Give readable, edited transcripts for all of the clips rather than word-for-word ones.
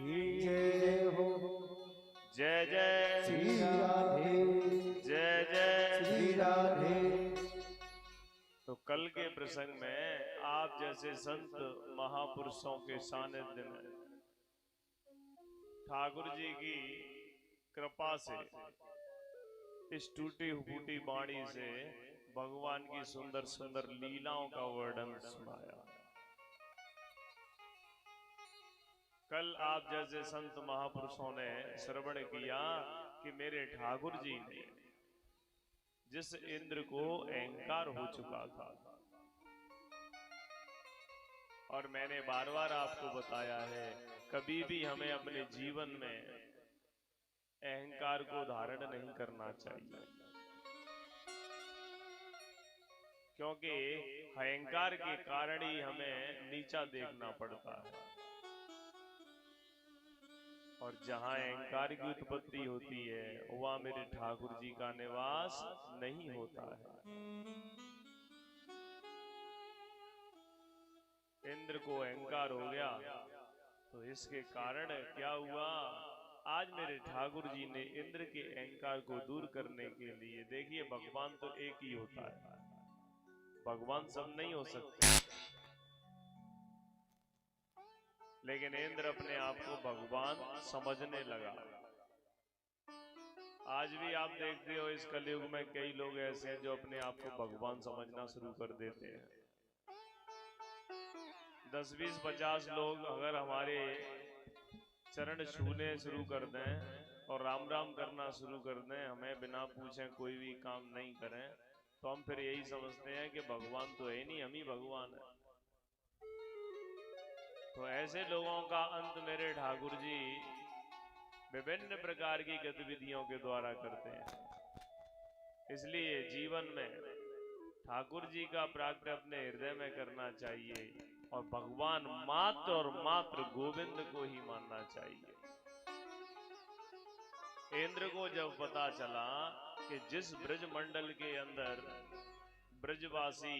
जय हो। जय जय श्री राधे। जय जय श्री राधे। तो कल के प्रसंग में आप जैसे संत महापुरुषों के सानिध्य में ठाकुर जी की कृपा से इस टूटी फूटी वाणी से भगवान की सुंदर सुंदर लीलाओं का वर्णन सुनाया। कल आप जैसे संत महापुरुषों ने श्रवण किया कि मेरे ठाकुर जी ने जिस इंद्र को अहंकार हो चुका था, और मैंने बार बार आपको बताया है कभी भी हमें अपने जीवन में अहंकार को धारण नहीं करना चाहिए, क्योंकि अहंकार के कारण ही हमें नीचा देखना पड़ता है, और जहां अहंकार की उत्पत्ति होती है वहां मेरे ठाकुर जी का निवास नहीं होता है। इंद्र को अहंकार हो गया तो इसके कारण क्या हुआ, आज मेरे ठाकुर जी ने इंद्र के अहंकार को दूर करने के लिए, देखिए भगवान तो एक ही होता है, भगवान सब नहीं हो सकते, लेकिन इंद्र अपने आप को भगवान समझने लगा। आज भी आप देखते हो इस कलयुग में कई लोग ऐसे हैं जो अपने आप को भगवान समझना शुरू कर देते हैं। 10, 20, 50 लोग अगर हमारे चरण छूने शुरू कर दें और राम राम करना शुरू कर दें, हमें बिना पूछे कोई भी काम नहीं करें, तो हम फिर यही समझते हैं कि भगवान तो है नहीं, हम ही भगवान है। तो ऐसे लोगों का अंत मेरे ठाकुर जी विभिन्न प्रकार की गतिविधियों के द्वारा करते हैं। इसलिए जीवन में ठाकुर जी का प्राग्ञ अपने हृदय में करना चाहिए और भगवान मात्र और मात्र गोविंद को ही मानना चाहिए। इंद्र को जब पता चला कि जिस ब्रज मंडल के अंदर ब्रजवासी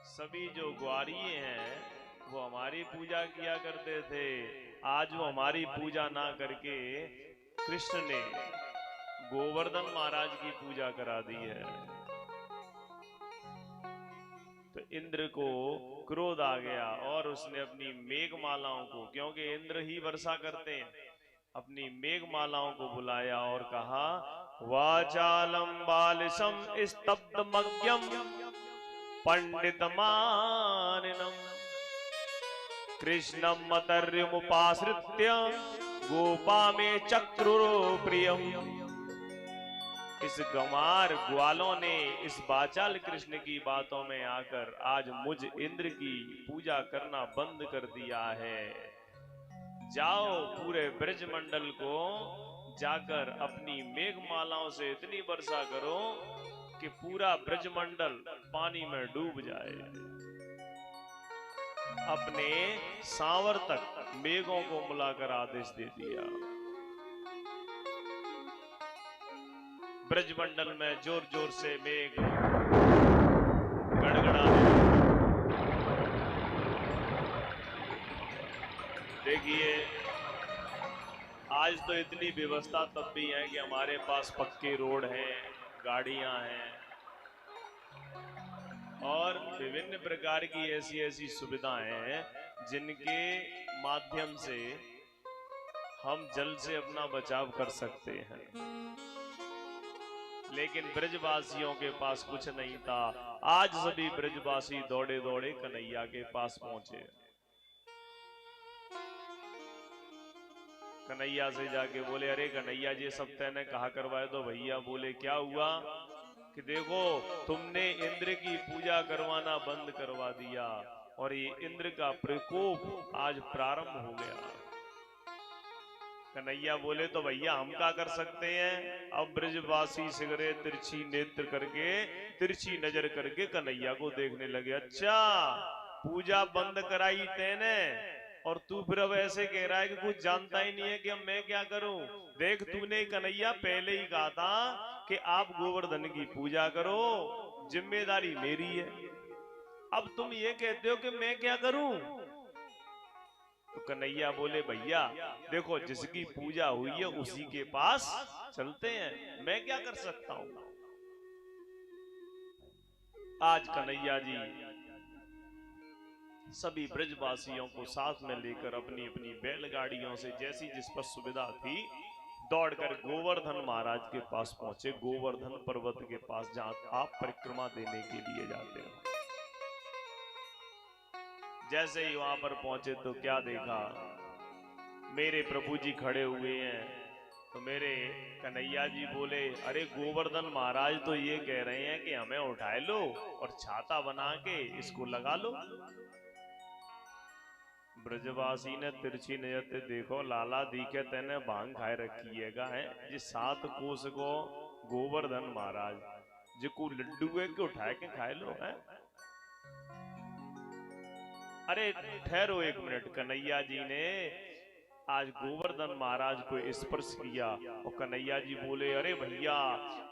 सभी जो ग्वारिये हैं वो हमारी पूजा किया करते थे, आज वो हमारी पूजा ना करके कृष्ण ने गोवर्धन महाराज की पूजा करा दी है। तो इंद्र को क्रोध आ गया और उसने अपनी मेघमालाओं को, क्योंकि इंद्र ही वर्षा करते हैं, अपनी मेघमालाओं को बुलाया और कहा, वाचालम बालिशम स्तब्धमज्ञम पंडितमानिनम कृष्णम मतर्युमुपाश्रित्य गोपा में चक्रुरो प्रियम। इस गंवार ग्वालों ने इस बाचाल कृष्ण की बातों में आकर आज मुझ इंद्र की पूजा करना बंद कर दिया है। जाओ पूरे ब्रजमंडल को जाकर अपनी मेघमालाओं से इतनी वर्षा करो कि पूरा ब्रजमंडल पानी में डूब जाए। अपने सांवर तक मेघों को बुलाकर आदेश दे दिया। ब्रजमंडल में जोर जोर से मेघ गड़गड़ाने। देखिए आज तो इतनी व्यवस्था तब भी है कि हमारे पास पक्के रोड हैं, गाड़ियां हैं और विभिन्न प्रकार की ऐसी ऐसी सुविधाएं हैं जिनके माध्यम से हम जल से अपना बचाव कर सकते हैं, लेकिन ब्रजवासियों के पास कुछ नहीं था। आज सभी ब्रजवासी दौड़े दौड़े कन्हैया के पास पहुंचे। कन्हैया से जाके बोले, अरे कन्हैया जी सब तैने कहा करवाए तो भैया बोले क्या हुआ कि देखो तुमने इंद्र की पूजा करवाना बंद करवा दिया और ये इंद्र का प्रकोप आज प्रारंभ हो गया। कन्हैया बोले तो भैया हम क्या कर सकते हैं। अब ब्रजवासी सिगरे तिरछी नेत्र करके, तिरछी नजर करके कन्हैया को देखने लगे। अच्छा पूजा बंद कराई तेने और तू फिर अब ऐसे कह रहा है कि कुछ जानता ही नहीं है कि अब मैं क्या करूं। देख तूने कन्हैया पहले ही कहा था कि आप गोवर्धन की पूजा करो, जिम्मेदारी मेरी है। अब तुम ये कहते हो कि मैं क्या करूं। तो कन्हैया बोले भैया देखो जिसकी पूजा हुई है उसी के पास चलते हैं, मैं क्या कर सकता हूं। आज कन्हैया जी सभी ब्रजवासियों को साथ में लेकर अपनी अपनी बैलगाड़ियों से जैसी जिस पर सुविधा थी दौड़कर गोवर्धन महाराज के पास पहुंचे, गोवर्धन पर्वत के पास जहां आप परिक्रमा देने के लिए जाते हो। जैसे ही वहां पर पहुंचे तो क्या देखा, मेरे प्रभु जी खड़े हुए हैं। तो मेरे कन्हैया जी बोले अरे गोवर्धन महाराज तो ये कह रहे हैं कि हमें उठाए लो और छाता बना के इसको लगा लो। ब्रजवासी ने तिरछी नजर से देखो लाला दिखे तेने भांग खाए रखिएगा है जिस 7 कोस को गोवर्धन महाराज जिको लड्डू है के उठाए के खाए लो है। अरे ठहरो एक मिनट, कन्हैया जी ने आज गोवर्धन महाराज को स्पर्श किया और कन्हैया जी बोले अरे भैया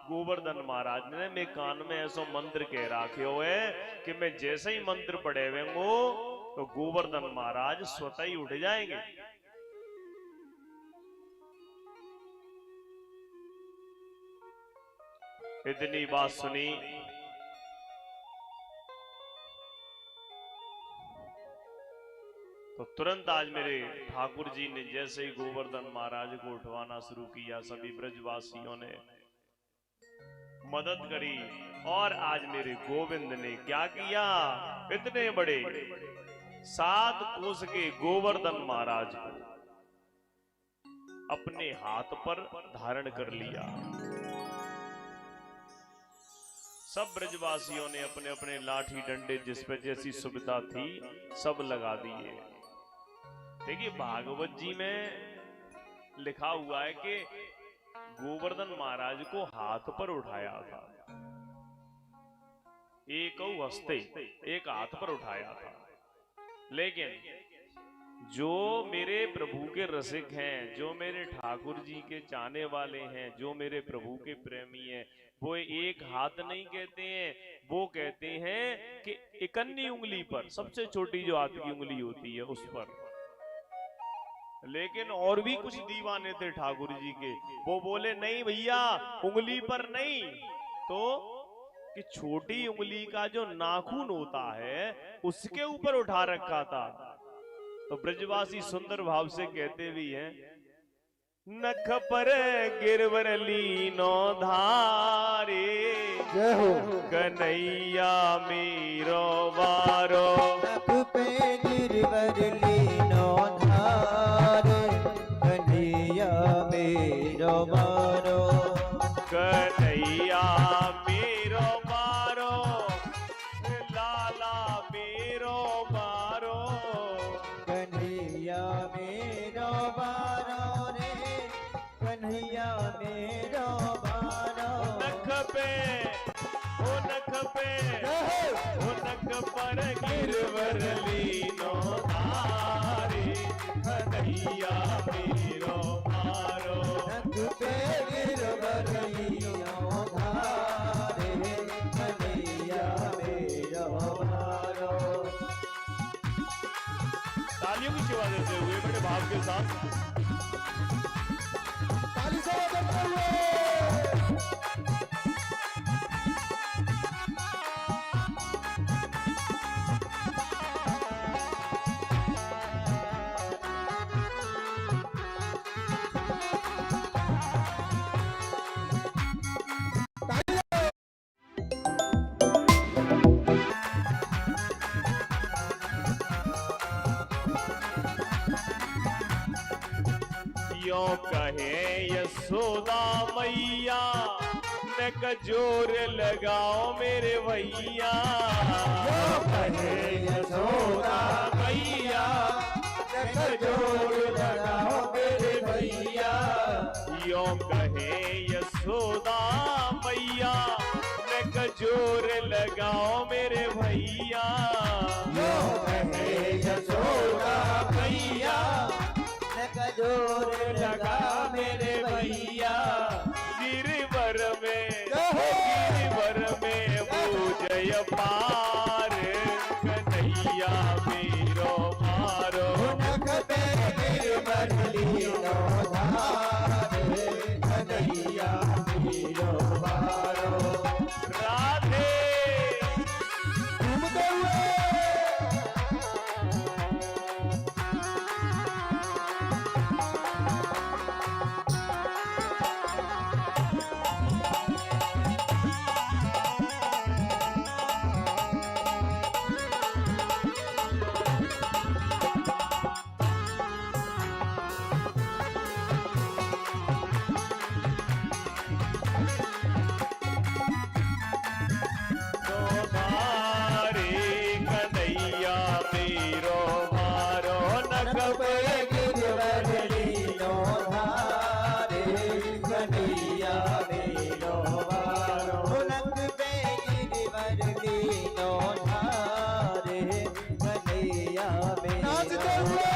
गोवर्धन महाराज ने मेरे कान में ऐसा मंत्र कह रखे हो है कि मैं जैसे ही मंत्र पढ़े हुए हो तो गोवर्धन महाराज स्वतः ही उठ जाएंगे। इतनी बात सुनी तो तुरंत आज मेरे ठाकुर जी ने जैसे ही गोवर्धन महाराज को उठवाना शुरू किया सभी ब्रजवासियों ने मदद करी और आज मेरे गोविंद ने क्या किया, इतने बड़े 7 कोस के गोवर्धन महाराज को अपने हाथ पर धारण कर लिया। सब ब्रजवासियों ने अपने अपने लाठी डंडे जिस पे जैसी सुविधा थी सब लगा दिए। देखिए भागवत जी में लिखा हुआ है कि गोवर्धन महाराज को हाथ पर उठाया था, एक हस्ते एक हाथ पर उठाया था। लेकिन जो मेरे प्रभु के रसिक हैं, जो मेरे ठाकुर जी के चाहने वाले हैं, जो मेरे प्रभु के प्रेमी हैं, वो एक हाथ नहीं कहते हैं, वो कहते हैं कि इकन्नी उंगली पर, सबसे छोटी जो हाथ की उंगली होती है उस पर। लेकिन और भी कुछ दीवाने थे ठाकुर जी के, वो बोले नहीं भैया उंगली पर नहीं, तो कि छोटी उंगली का जो नाखून होता है उसके ऊपर उठा रखा था। तो ब्रजवासी सुंदर भाव से कहते भी हैं नख पर गिरवर लीनो धारे जय हो कन्हैया मेरो बारो। नख पे गिरवर लीनो धारे कन्हैया मेरो बारो। कन्हैया मेरो बारो लाला मेरो बारो। कन्हैया मेरो बारो रे कन्हैया मेरो बारो। नख पे ओ नख पे ओ नख पर गिरवर लीनो धारे कन्हैया मेरो बारो। नख पे गिरवर लीनो धारे कन्हैया मेरो बारो। तालियों की सेवा देते हुए बड़े भाव के साथ ताली से करते हुए यो कहे यशोदा मैया न कजोर लगाओ मेरे भैया। यो कहे यशोदा मैया न कजोर लगाओ मेरे भैया। यो कहे यशोदा मैया न कजोर लगाओ मेरे भैया। यो कहे यशोदा मैया न कजोर लगा मेरे भैया। गिरिवर में पूजय पार कन्हैया मेरो मारो। नख पे गिरवर लीनो धारे कन्हैया मीरो बारो राधे घूमते हुए गिरवर लीनो धारे कन्हैया मीरो बारो नक पे गिरवर लीनो धारे कन्हैया नाचते मीरो हुए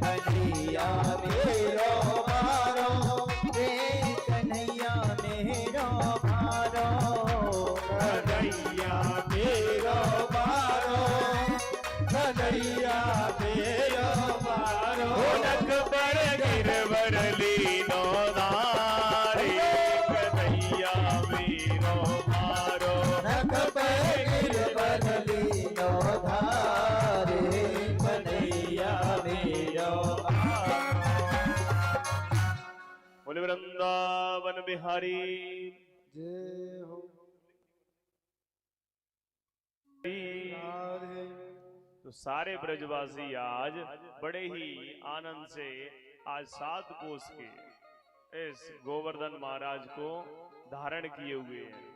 कन्हैया मीरो बारो रे कन्हैया मीरो बारो कन्हैया मीरो बारो कन्हैया मीरो बारो नक पर गिरवर लीनो धारे कन्हैया मीरो मारो नक पे गिरवर लीनो धारे कन्हैया मीरो बोले वृंदावन बिहारी जय हो राधे। तो सारे ब्रजवासी आज बड़े ही आनंद से आज 7 कोस के इस गोवर्धन महाराज को धारण किए हुए हैं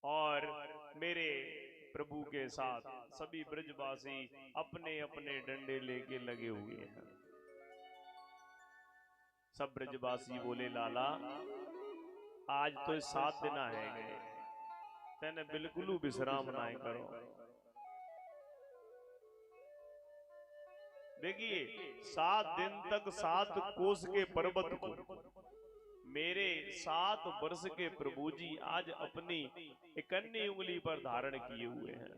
और मेरे प्रभु के साथ सभी ब्रजवासी अपने अपने डंडे लेके लगे हुए हैं। सब ब्रजवासी बोले लाला आज तो 7 दिन है गए तेने बिल्कुल विश्राम ना करो। देखिए 7 दिन तक 7 कोस के पर्वत को मेरे 7 वर्ष के प्रभु जी आज अपनी इकन्नी उंगली पर धारण किए हुए हैं।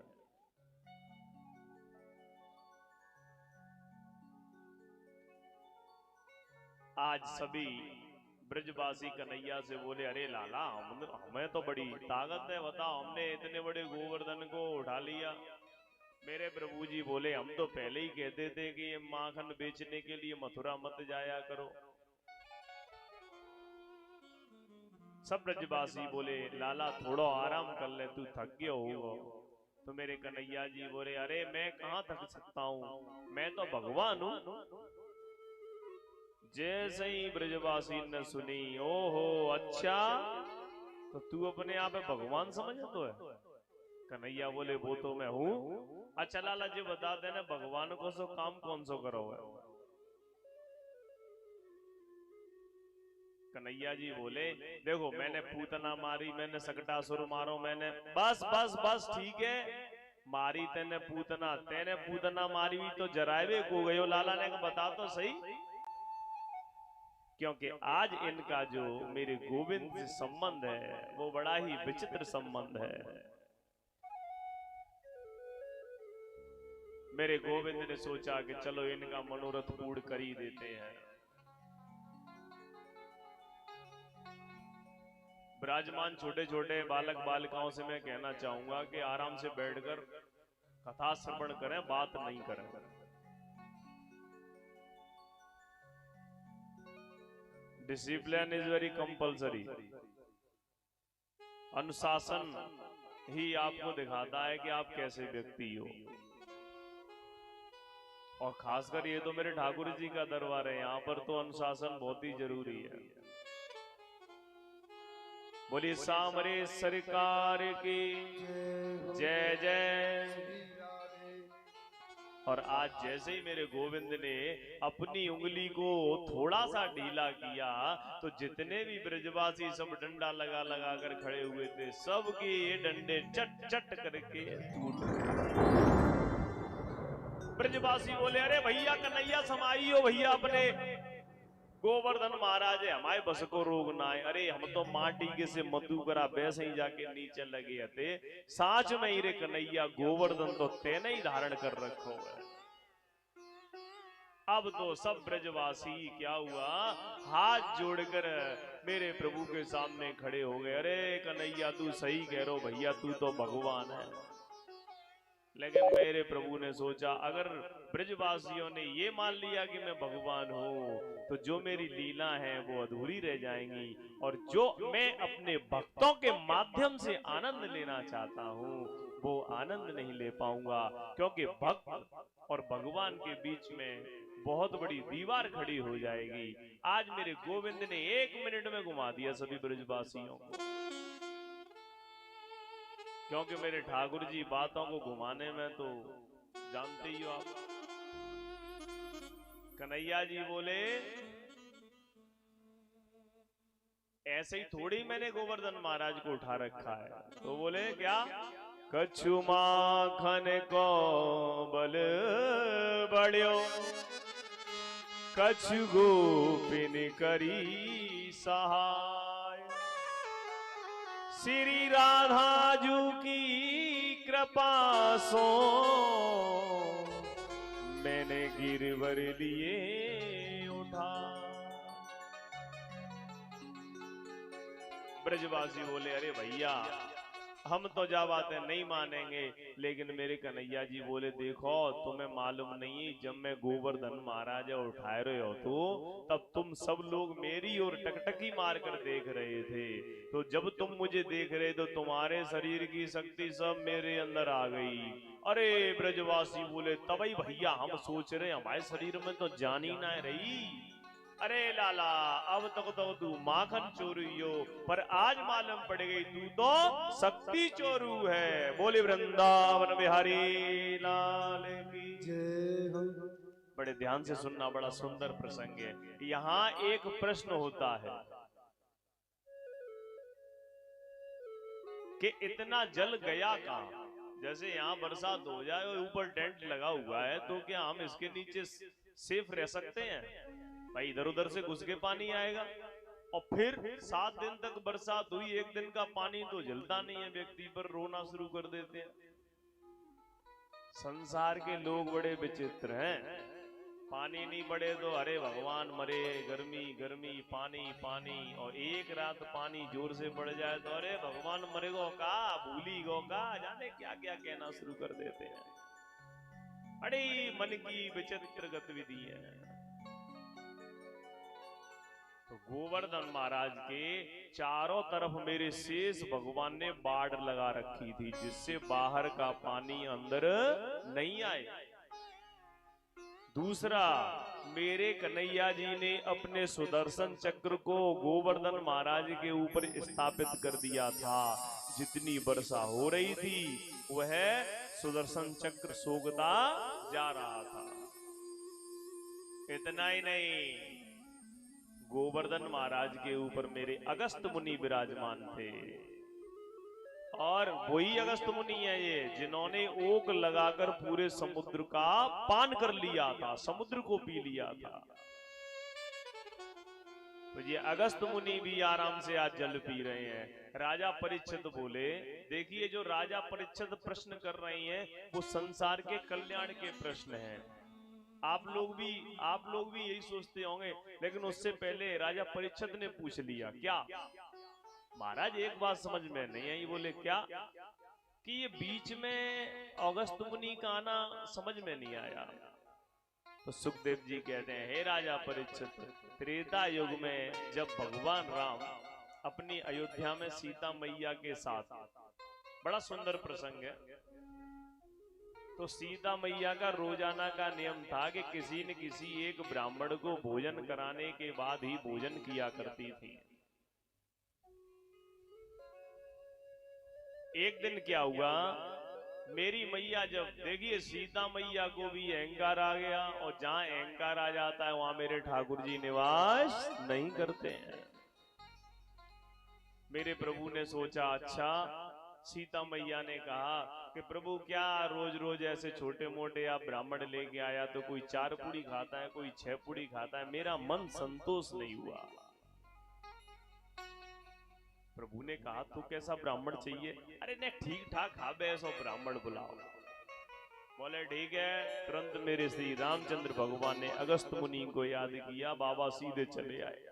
आज सभी ब्रजवासी कन्हैया से बोले अरे लाला हमें तो बड़ी ताकत है, बताओ हमने इतने बड़े गोवर्धन को उठा लिया। मेरे प्रभु जी बोले हम तो पहले ही कहते थे कि ये माखन बेचने के लिए मथुरा मत जाया करो। सब ब्रजवासी बोले लाला थोड़ा आराम कर ले, तू थक गया होगा। तो मेरे कन्हैया जी बोले अरे मैं कहाँ थक सकता हूँ, मैं तो भगवान हूँ। जैसे ही ब्रजवासी ने सुनी ओहो अच्छा तो तू अपने आप में भगवान समझता तो है। कन्हैया बोले वो तो मैं हूँ। अच्छा लाला जी बता देना भगवान को सो काम कौन सो करो है। कन्हैया जी बोले देखो मैंने पूतना मारी, मैंने सकटासुर मारो, मैंने बस बस बस ठीक है मारी तेने पूतना मारी हुई तो जरावे को गयो। लाला ने बता तो सही, क्योंकि आज इनका जो मेरे गोविंद से संबंध है वो बड़ा ही विचित्र संबंध है। मेरे गोविंद ने सोचा कि चलो इनका मनोरथ पूर्ण कर ही देते हैं। विराजमान छोटे छोटे बालक बालिकाओं से मैं कहना चाहूंगा कि आराम से बैठकर कथा श्रवण करें, बात नहीं करें। Discipline is very compulsory. अनुशासन ही आपको दिखाता है कि आप कैसे व्यक्ति हो। और खासकर ये तो मेरे ठाकुर जी का दरबार है, यहाँ पर तो अनुशासन बहुत ही जरूरी है। बोलिए सामरे सरकार की जय जय। और आज जैसे ही मेरे गोविंद ने अपनी उंगली को थोड़ा सा ढीला किया तो जितने भी ब्रजवासी सब डंडा लगा लगा कर खड़े हुए थे सबके ये डंडे चट चट करके टूट। ब्रजवासी बोले अरे भैया कन्हैया समाई हो भैया, अपने गोवर्धन महाराज है हमारे बस को रोग ना है। अरे हम तो माटी के से मधु करा वैसे ही जाके नीचे लगे थे। साच में ही रे कन्हैया गोवर्धन तो तेने ही धारण कर रखो है। अब तो सब ब्रजवासी क्या हुआ, हाथ जोड़कर मेरे प्रभु के सामने खड़े हो गए। अरे कन्हैया तू सही कह रहे हो भैया, तू तो भगवान है। लेकिन मेरे प्रभु ने सोचा अगर ब्रजवासियों ने ये मान लिया कि मैं भगवान हूँ तो जो मेरी लीला है वो अधूरी रह जाएंगी, और जो मैं अपने भक्तों के माध्यम से आनंद लेना चाहता हूँ वो आनंद नहीं ले पाऊंगा, क्योंकि भक्त और भगवान के बीच में बहुत बड़ी दीवार खड़ी हो जाएगी। आज मेरे गोविंद ने 1 मिनट में घुमा दिया सभी ब्रजवासियों को, क्योंकि मेरे ठाकुर जी बातों को घुमाने में तो जानते ही हो आप। कन्हैया जी बोले ऐसे ही थोड़ी मैंने गोवर्धन महाराज को उठा रखा है, तो बोले क्या, कछु माखन को बल बड़्यो, कछु गोपिन करी सहाय, श्री राधा जू की कृपा सो मैंने गिरवर लिए उठा। ब्रजवासी बोले अरे भैया हम तो जा बातें नहीं मानेंगे, लेकिन मेरे कन्हैया जी बोले देखो तुम्हें मालूम नहीं, जब मैं गोवर्धन महाराज उठाए रहे हो तब तुम सब लोग मेरी ओर टकटकी मार कर देख रहे थे, तो जब तुम मुझे देख रहे तो तुम्हारे शरीर की शक्ति सब मेरे अंदर आ गई। अरे ब्रजवासी बोले तभी भैया हम सोच रहे हमारे शरीर में तो जान ही ना रही। अरे लाला अब तक तो तू माखन चोरू हो, पर आज मालूम पड़ गई तू तो शक्ति चोरू है। बोले वृंदावन बिहारी लाल की जय हो। बड़े ध्यान से सुनना, बड़ा सुंदर प्रसंग है। यहाँ एक प्रश्न होता है कि इतना जल गया कहाँ? जैसे यहाँ बरसात हो जाए और ऊपर टेंट लगा हुआ है तो क्या हम इसके नीचे सेफ रह सकते हैं? भाई इधर उधर से घुस के पानी आएगा, और फिर 7 दिन तक बरसात हुई, 1 दिन का पानी तो जलता नहीं है, व्यक्ति पर रोना शुरू कर देते हैं। संसार के लोग बड़े विचित्र हैं। पानी नहीं पड़े तो अरे भगवान मरे, गर्मी गर्मी पानी पानी, और एक रात पानी जोर से पड़ जाए तो अरे भगवान मरे गो का, भूली गो का, जाने क्या क्या कहना शुरू कर देते हैं। बड़ी मन की विचित्र गतिविधि है। तो गोवर्धन महाराज के चारों तरफ मेरे शेष भगवान ने बाड़ लगा रखी थी, जिससे बाहर का पानी अंदर नहीं आए। दूसरा, मेरे कन्हैया जी ने अपने सुदर्शन चक्र को गोवर्धन महाराज के ऊपर स्थापित कर दिया था। जितनी वर्षा हो रही थी वह सुदर्शन चक्र सोखता जा रहा था। इतना ही नहीं, गोवर्धन महाराज के ऊपर मेरे अगस्त मुनि विराजमान थे, और वही अगस्त मुनि है ये जिन्होंने ओक लगाकर पूरे समुद्र का पान कर लिया था, समुद्र को पी लिया था। तो ये अगस्त मुनि भी आराम से आज जल पी रहे हैं। राजा परीक्षित बोले, देखिए जो राजा परीक्षित प्रश्न कर रहे हैं वो संसार के कल्याण के प्रश्न हैं। आप लोग भी यही सोचते होंगे, लेकिन उससे पहले राजा परीक्षित ने पूछ लिया, क्या महाराज एक बात समझ में नहीं आई? बोले क्या? कि ये बीच में अगस्त मुनि का आना समझ में नहीं आया। तो सुखदेव जी कहते हैं, हे राजा परीक्षित, त्रेता युग में जब भगवान राम अपनी अयोध्या में सीता मैया के साथ, बड़ा सुंदर प्रसंग है, तो सीता मैया का रोजाना का नियम था कि किसी न किसी एक ब्राह्मण को भोजन कराने के बाद ही भोजन किया करती थी। एक दिन क्या हुआ, मेरी मैया जब, देखिए सीता मैया को भी अहंकार आ गया, और जहां अहंकार आ जाता है वहां मेरे ठाकुर जी निवास नहीं करते हैं। मेरे प्रभु ने सोचा, अच्छा, सीता मैया ने कहा कि प्रभु क्या रोज रोज ऐसे छोटे मोटे आप ब्राह्मण लेके आया, तो कोई 4 पूड़ी खाता है, कोई 6 पूड़ी खाता है, मेरा मन संतोष नहीं हुआ। प्रभु ने कहा तू कैसा ब्राह्मण चाहिए? अरे ने ठीक ठाक खाबे ऐसा ब्राह्मण बुलाओ। बोले ठीक है। तुरंत मेरे श्री रामचंद्र भगवान ने अगस्त मुनि को याद किया, बाबा सीधे चले आए।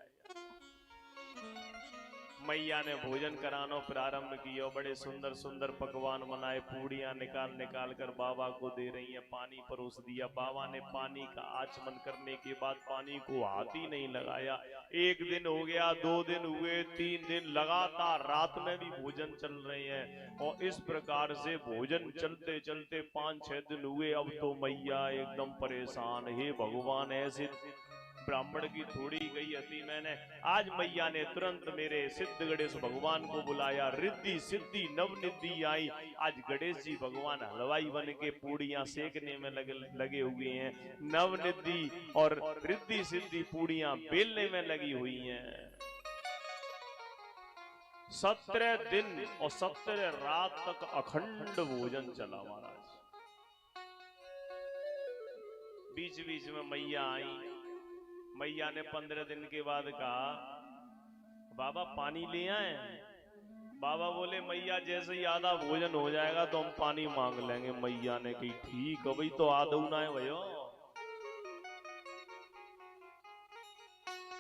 मैया ने भोजन कराना प्रारंभ किया, बड़े सुंदर सुंदर पकवान बनाए, पूड़ियां निकाल निकाल कर बाबा को दे रही हैं, पानी परोस दिया। बाबा ने पानी का आचमन करने के बाद पानी को हाथ ही नहीं लगाया। 1 दिन हो गया, 2 दिन हुए, 3 दिन, लगातार रात में भी भोजन चल रहे हैं और इस प्रकार से भोजन चलते चलते 5-6 दिन हुए। अब तो मैया एकदम परेशान, हे भगवान ऐसे ब्राह्मण की थोड़ी गई हती मैंने। आज मैया ने तुरंत मेरे सिद्ध गणेश भगवान को बुलाया, रिद्धि सिद्धि नवनिधि आई। आज गणेश जी भगवान हलवाई बन के पूड़ियां सेकने में लगे हुए हैं। नवनिधि और रिद्धि सिद्धि पूड़ियां बेलने में लगी हुई हैं। 17 दिन और 17 रात तक अखंड भोजन चला महाराज। बीच बीच में मैया आई। मैया ने 15 दिन के बाद कहा, बाबा पानी ले आए। बाबा बोले, मैया जैसे ही आधा भोजन हो जाएगा तो हम पानी मांग लेंगे। मैया ने कही ठीक है भाई, तो आधा ना है भैया।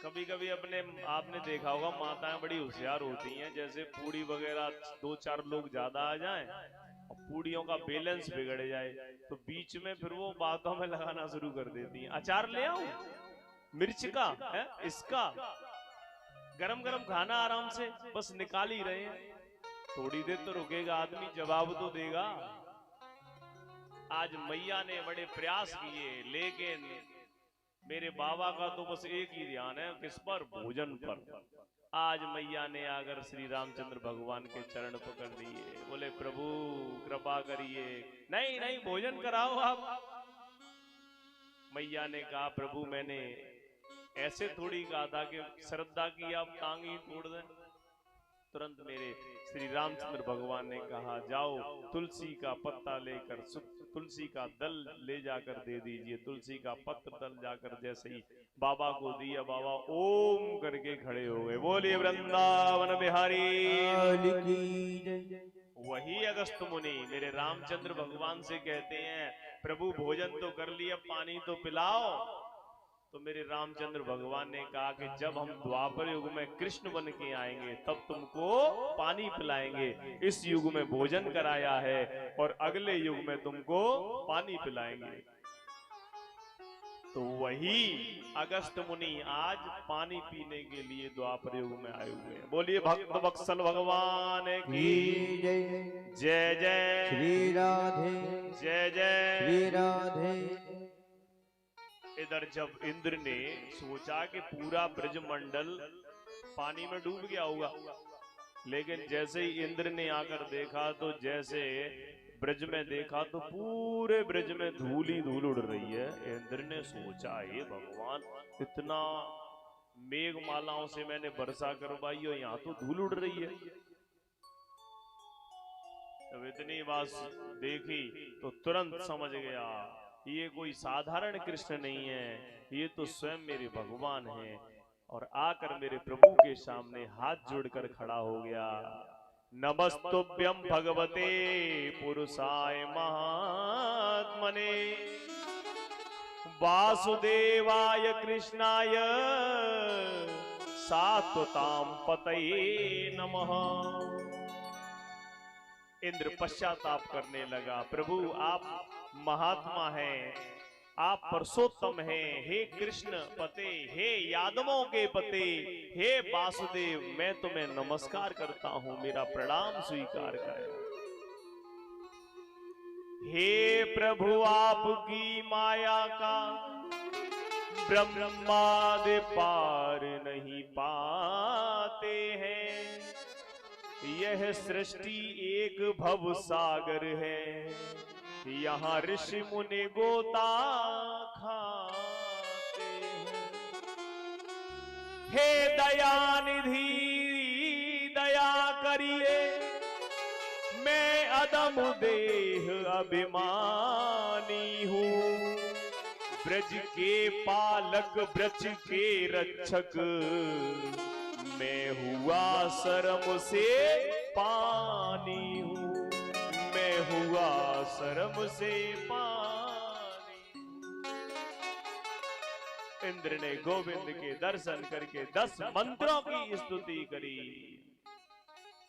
कभी कभी अपने आपने देखा होगा माताएं बड़ी होशियार होती हैं, जैसे पूड़ी वगैरह 2-4 लोग ज्यादा आ जाएं और पूड़ियों का बैलेंस बिगड़ जाए तो बीच में फिर वो बातों में लगाना शुरू कर देती हैं। अचार ले आऊं, मिर्च का है, इसका गरम गरम खाना आराम से बस निकाल ही रहे हैं, थोड़ी देर तो रुकेगा आदमी, जवाब तो देगा। आज मैया ने बड़े प्रयास किए, लेकिन मेरे बाबा का तो बस एक ही ध्यान है, किस पर? भोजन पर। आज मैया ने आकर श्री रामचंद्र भगवान के चरण पकड़ लिए, बोले प्रभु कृपा करिए, नहीं नहीं भोजन कराओ आप। मैया ने कहा, प्रभु मैंने ऐसे थोड़ी कहा था कि श्रद्धा की आप टांग ही तोड़ दें। तुरंत मेरे श्री रामचंद्र भगवान ने कहा, जाओ तुलसी का पत्ता लेकर, तुलसी का दल ले जाकर दे दीजिए। तुलसी का पत्र दल जाकर जैसे ही बाबा को दिया, बाबा ओम करके खड़े हो गए। बोलिए वृंदावन बिहारी। वही अगस्त मुनि मेरे रामचंद्र भगवान से कहते हैं, प्रभु भोजन तो कर लिया, पानी तो पिलाओ। तो मेरे रामचंद्र भगवान ने कहा कि जब हम द्वापर युग में कृष्ण बन के आएंगे तब तुमको पानी पिलाएंगे। इस युग में भोजन कराया है और अगले युग में तुमको पानी पिलाएंगे। तो वही अगस्त मुनि आज पानी पीने के लिए द्वापर युग में आए हुए हैं। बोलिए भक्त वत्सल भगवान की जय जय श्री राधे, जय जय श्री राधे। इधर जब इंद्र ने सोचा कि पूरा ब्रजमंडल पानी में डूब गया होगा, लेकिन जैसे ही इंद्र ने आकर देखा तो जैसे ब्रज में देखा तो पूरे ब्रज में धूल ही धूल उड़ रही है। इंद्र ने सोचा, हे भगवान, इतना मेघमालाओं से मैंने वर्षा करवाई और यहाँ तो धूल उड़ रही है। जब इतनी बात देखी तो तुरंत समझ गया ये कोई साधारण कृष्ण नहीं है, ये तो स्वयं मेरे भगवान हैं। और आकर मेरे प्रभु के सामने हाथ जोड़कर खड़ा हो गया। नमस्तुभ्यं भगवते पुरुषाय महात्मने वासुदेवाय कृष्णाय सात्वतां पतये नमः। इंद्र पश्चाताप करने लगा, प्रभु आप महात्मा हैं, आप परसोत्तम हैं, हे कृष्ण पते, हे यादवों के पते, हे वासुदेव, मैं तुम्हें नमस्कार करता हूं, मेरा प्रणाम स्वीकार करें। हे प्रभु आपकी माया का ब्रह्मादि पार नहीं पाते हैं, यह सृष्टि एक भव सागर है, यहाँ ऋषि मुनि गोता खाते हैं। हे दयानिधि दया करिए, मैं अदम देह अभिमानी हूँ, ब्रज के पालक ब्रज के रक्षक, मैं हुआ शर्म से पानी हूँ, मैं हुआ शर्म से पानी। इंद्र ने गोविंद के दर्शन करके 10 मंत्रों की स्तुति करी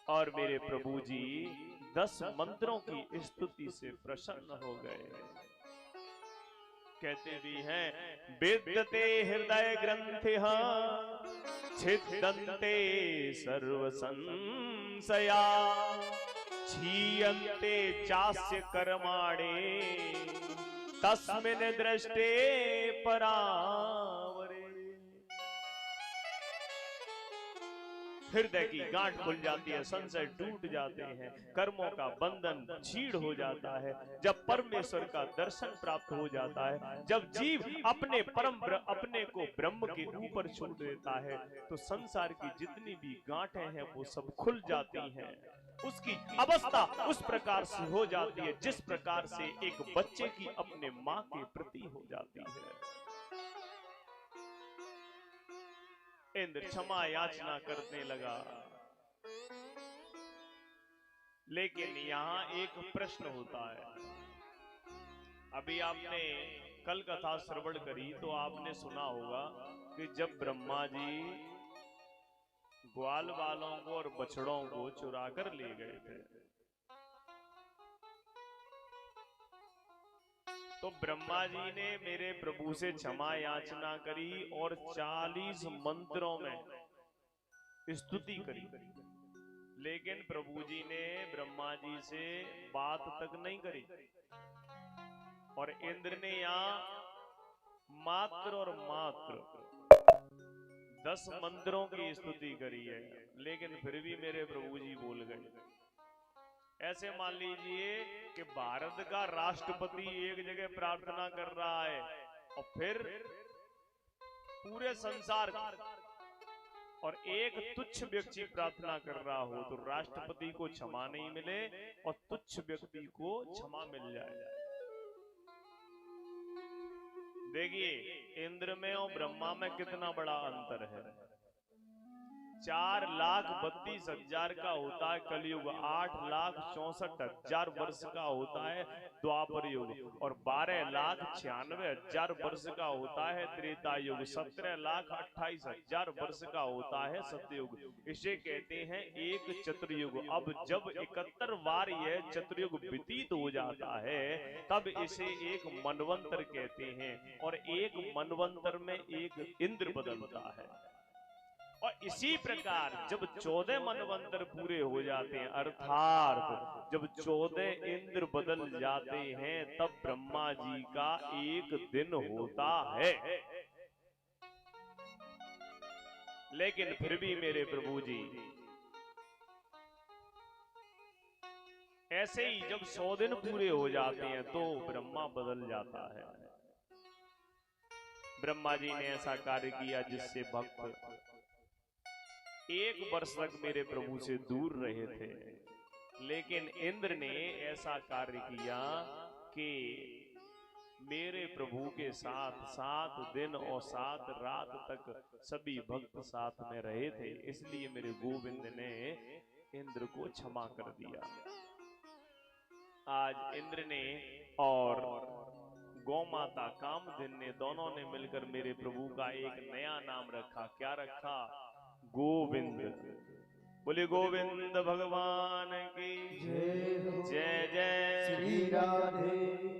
और मेरे प्रभु जी 10 मंत्रों की स्तुति से प्रसन्न हो गए। कहते भी हैं विद्यते हृदय ग्रंथिः छिद्यन्ते सर्व संशया क्षीयन्ते चास्य कर्माणि तस्मिन् दृष्टे परावरे। हृदय की गांठ खुल जाती है, संशय टूट जाते हैं, कर्मों का बंधन छीड़ हो जाता है। जब परमेश्वर का दर्शन प्राप्त हो जाता है, जब जीव अपने अपने को ब्रह्म के ऊपर छोड़ देता है, तो संसार की जितनी भी गांठें हैं वो सब खुल जाती हैं। उसकी अवस्था उस प्रकार से हो जाती है जिस प्रकार से एक बच्चे की अपने माँ के प्रति हो जाती है। इंद्र क्षमा याचना करने लगा, लेकिन यहाँ एक प्रश्न होता है। अभी आपने कल कथा श्रवण करी तो आपने सुना होगा कि जब ब्रह्मा जी ग्वाल वालों को और बछड़ों को चुरा कर ले गए थे, तो ब्रह्मा जी ने मेरे प्रभु से क्षमा याचना करी और 40 मंत्रों में स्तुति करी, लेकिन प्रभु जी ने ब्रह्मा जी से बात तक नहीं करी। और इंद्र ने यहाँ मात्र और मात्र 10 मंत्रों की स्तुति करी है, लेकिन फिर भी मेरे प्रभु जी बोल गए। ऐसे मान लीजिए कि भारत का राष्ट्रपति एक जगह प्रार्थना कर रहा है और फिर पूरे संसार और एक तुच्छ व्यक्ति प्रार्थना कर रहा हो, तो राष्ट्रपति को क्षमा नहीं मिले और तुच्छ व्यक्ति को क्षमा मिल जाए। देखिए इंद्र में और ब्रह्मा में कितना बड़ा अंतर है। 4,32,000 का होता है कलयुग, 8,64,000 वर्ष का होता है द्वापर युग और 12,96,000 वर्ष का होता है त्रेता युग, 17,28,000 वर्ष का होता है सतयुग। इसे कहते हैं एक चतुर्युग। अब जब 71 बार यह चतुर्युग व्यतीत हो जाता है तब इसे एक मनवंतर कहते हैं, और एक मनवंतर में एक इंद्र बदलता है। और इसी प्रकार जब 14 मनवंतर पूरे हो जाते हैं, अर्थात जब 14 इंद्र बदल जाते हैं, तब ब्रह्मा जी का एक दिन होता है। लेकिन फिर भी मेरे प्रभु जी ऐसे ही जब 100 दिन पूरे हो जाते हैं तो ब्रह्मा बदल जाता है। ब्रह्मा जी ने ऐसा कार्य किया जिससे भक्त 1 वर्ष तक मेरे प्रभु से दूर रहे थे, लेकिन इंद्र ने ऐसा कार्य किया कि मेरे प्रभु के साथ 7 दिन और 7 रात तक सभी भक्त साथ में रहे थे, इसलिए मेरे गोविंद ने इंद्र को क्षमा कर दिया। आज इंद्र ने और गौ माता कामधेनु दोनों ने मिलकर मेरे प्रभु का एक नया नाम रखा। क्या रखा? गोविंद। बोले गोविंद भगवान की जय। जय जय श्री राधे।